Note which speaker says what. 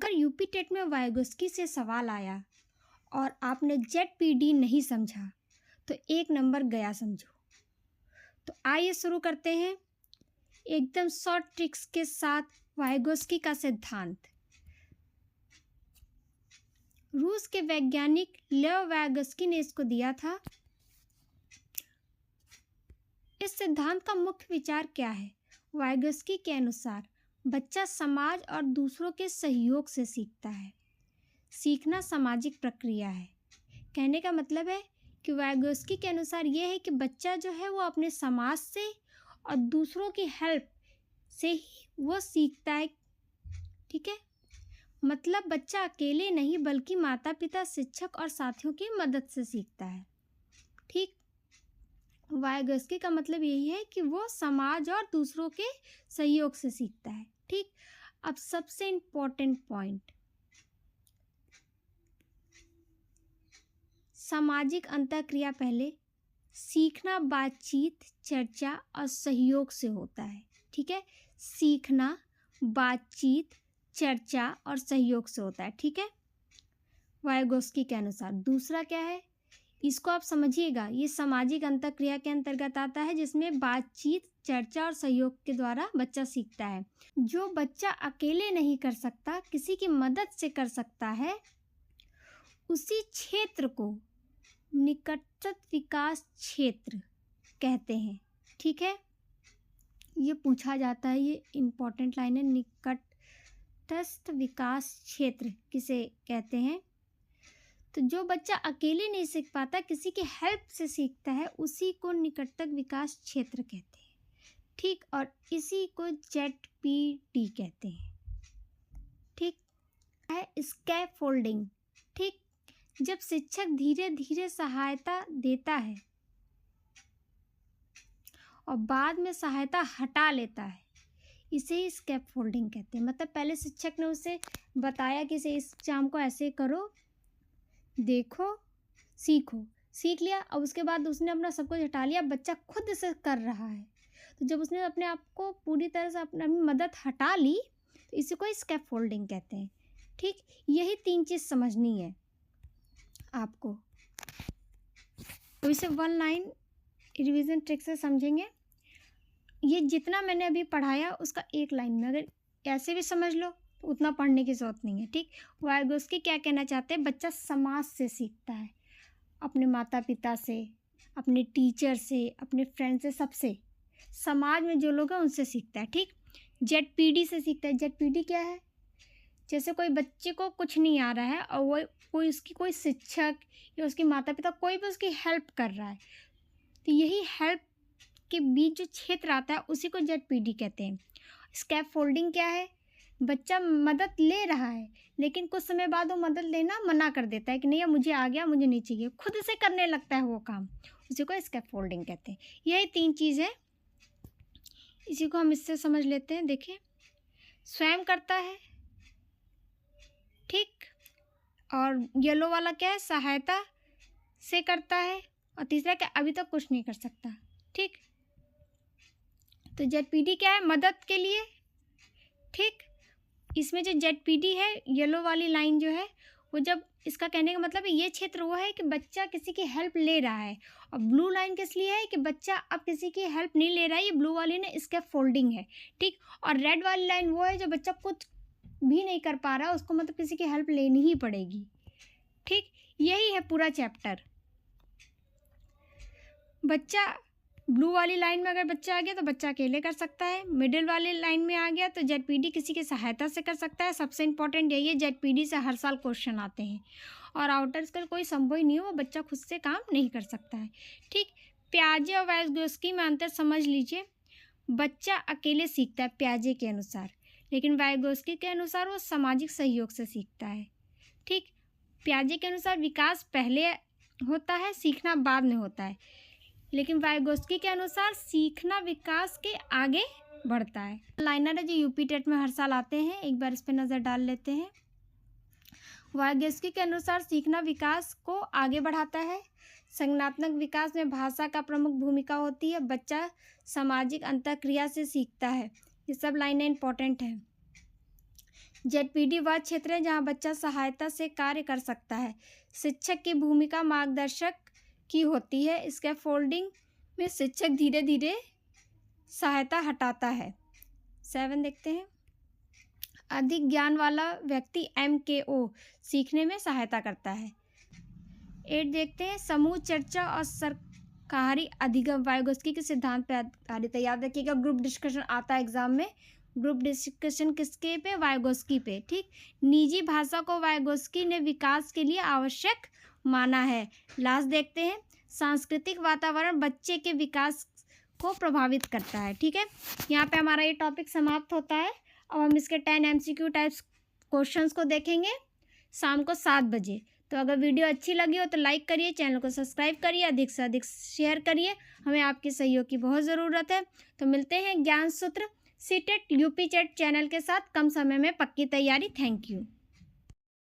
Speaker 1: अगर UP TET में Vygotsky से सवाल आया और आपने जेड-पीडी नहीं समझा तो 1 नंबर गया समझो। तो आइए शुरू करते हैं एकदम शॉर्ट ट्रिक्स के साथ वाइगोस्की का सिद्धांत। रूस के वैज्ञानिक लेव वाइगोस्की ने इसको दिया था। इस सिद्धांत का मुख्य विचार क्या है? वाइगोस्की के अनुसार बच्चा समाज और दूसरों के सहयोग से सीखता है। सीखना सामाजिक प्रक्रिया है। कहने का मतलब है कि वाइगोस्की के अनुसार ये है कि बच्चा जो है वो अपने समाज से और दूसरों की हेल्प से ही वो सीखता है। ठीक है, मतलब बच्चा अकेले नहीं बल्कि माता पिता, शिक्षक और साथियों की मदद से सीखता है। ठीक, वाइगोस्की का मतलब यही है कि वो समाज और दूसरों के सहयोग से सीखता है। ठीक, अब सबसे इम्पोर्टेंट पॉइंट, सामाजिक अंतःक्रिया पहले। सीखना बातचीत, चर्चा और सहयोग से होता है। ठीक है, सीखना बातचीत, चर्चा और सहयोग से होता है। ठीक है, वाइगोस्की के अनुसार। दूसरा क्या है, इसको आप समझिएगा, ये सामाजिक अंतःक्रिया के अंतर्गत आता है जिसमें बातचीत, चर्चा और सहयोग के द्वारा बच्चा सीखता है। जो बच्चा अकेले नहीं कर सकता, किसी की मदद से कर सकता है, उसी क्षेत्र को निकटस्थ विकास क्षेत्र कहते हैं। ठीक है, ये पूछा जाता है, ये इम्पोर्टेंट लाइन है। निकटस्थ विकास क्षेत्र किसे कहते हैं? तो जो बच्चा अकेले नहीं सीख पाता, किसी की हेल्प से सीखता है, उसी को निकटतम विकास क्षेत्र कहते हैं। ठीक, और इसी को जेड-पीडी कहते हैं। ठीक है, स्कैफोल्डिंग। ठीक, जब शिक्षक धीरे धीरे सहायता देता है और बाद में सहायता हटा लेता है, इसे ही स्कैफोल्डिंग कहते हैं। मतलब पहले शिक्षक ने उसे बताया कि इसे इस काम को ऐसे करो, देखो, सीखो, सीख लिया। अब उसके बाद उसने अपना सब कुछ हटा लिया, बच्चा खुद से कर रहा है। तो जब उसने अपने आप को पूरी तरह से अपनी मदद हटा ली तो इसी को स्कैफोल्डिंग कहते हैं। ठीक, यही 3 चीज़ समझनी है आपको। तो इसे 1 लाइन रिवीजन ट्रिक से समझेंगे। ये जितना मैंने अभी पढ़ाया उसका 1 लाइन में अगर ऐसे भी समझ लो तो उतना पढ़ने की ज़रूरत नहीं है। ठीक, वाइगोस्की क्या कहना चाहते हैं? बच्चा समाज से सीखता है, अपने माता पिता से, अपने टीचर से, अपने फ्रेंड से, सबसे, समाज में जो लोग हैं उनसे सीखता है। ठीक, जेड-पीडी से सीखता है। जेड-पीडी क्या है? जैसे कोई बच्चे को कुछ नहीं आ रहा है और वो कोई शिक्षक या उसके माता पिता कोई भी उसकी हेल्प कर रहा है, तो यही हेल्प के बीच जो क्षेत्र आता है उसी को जेड-पीडी कहते हैं। स्कैफोल्डिंग क्या है? बच्चा मदद ले रहा है लेकिन कुछ समय बाद वो मदद लेना मना कर देता है कि नहीं, अब मुझे आ गया, मुझे नहीं चाहिए, खुद से करने लगता है वो काम, उसी को स्कैफोल्डिंग कहते हैं। यही 3 चीज़ है, इसी को हम इससे समझ लेते हैं। देखिए, स्वयं करता है। ठीक, और येलो वाला क्या है? सहायता से करता है। और तीसरा क्या? अभी तक कुछ नहीं कर सकता। ठीक, तो जेड-पीडी क्या है? मदद के लिए। ठीक, इसमें जो जेड-पीडी है, येलो वाली लाइन जो है वो, जब इसका कहने का मतलब है ये क्षेत्र वो है कि बच्चा किसी की हेल्प ले रहा है, और ब्लू लाइन किस लिए है कि बच्चा अब किसी की हेल्प नहीं ले रहा है, ये ब्लू वाली ने स्कैफोल्डिंग है। ठीक, और रेड वाली लाइन वो है जो बच्चा कुछ भी नहीं कर पा रहा, उसको मतलब किसी की हेल्प लेनी ही पड़ेगी। ठीक, यही है पूरा चैप्टर। बच्चा ब्लू वाली लाइन में अगर बच्चा आ गया तो बच्चा अकेले कर सकता है, मिडिल वाली लाइन में आ गया तो जेड-पीडी किसी की सहायता से कर सकता है। सबसे इम्पोर्टेंट यही है, जेड-पीडी से हर साल क्वेश्चन आते हैं और आउटर स्कल कोई संभव ही नहीं हो, वो बच्चा खुद से काम नहीं कर सकता है। ठीक, पियाजे और वाइगोस्की में अंतर समझ लीजिए। बच्चा अकेले सीखता है पियाजे के अनुसार, लेकिन वाइगोस्की के अनुसार वो सामाजिक सहयोग से सीखता है। ठीक, पियाजे के अनुसार विकास पहले होता है, सीखना बाद में होता है, लेकिन वाइगोस्की के अनुसार सीखना विकास के आगे बढ़ता है। लाइनर है जो यूपी टेट में हर साल आते हैं, एक बार इस पर नज़र डाल लेते हैं। वाइगोस्की के अनुसार सीखना विकास को आगे बढ़ाता है। संज्ञानात्मक विकास में भाषा का प्रमुख भूमिका होती है। बच्चा सामाजिक अंतःक्रिया से सीखता है। ये सब लाइनें इंपॉर्टेंट हैं। जेडपीडी वह क्षेत्र है जहाँ बच्चा सहायता से कार्य कर सकता है। शिक्षक की भूमिका मार्गदर्शक की होती है। स्कैफोल्डिंग में शिक्षक धीरे धीरे सहायता हटाता है। 7 देखते हैं। अधिक ज्ञान वाला व्यक्ति MKO सीखने में सहायता करता है। 8 देखते हैं। समूह चर्चा और सरकारी अधिगम वाइगोस्की के सिद्धांत पर आधारित है। याद रखिएगा, ग्रुप डिस्कशन आता है एग्जाम में। ग्रुप डिस्कशन किसके पे? वाइगोस्की पे। ठीक। निजी भाषा को वाइगोस्की ने विकास के लिए आवश्यक माना है। लास्ट देखते हैं। सांस्कृतिक वातावरण बच्चे के विकास को प्रभावित करता है। ठीक है, यहाँ पे हमारा ये टॉपिक समाप्त होता है। अब हम इसके 10 MCQ टाइप्स क्वेश्चंस को देखेंगे शाम को 7 बजे। तो अगर वीडियो अच्छी लगी हो तो लाइक करिए, चैनल को सब्सक्राइब करिए, अधिक से अधिक शेयर करिए। हमें आपके सहयोग की बहुत ज़रूरत है। तो मिलते हैं ज्ञान सूत्र सीटेट यूपी चैट चैनल के साथ कम समय में पक्की तैयारी। Thank you.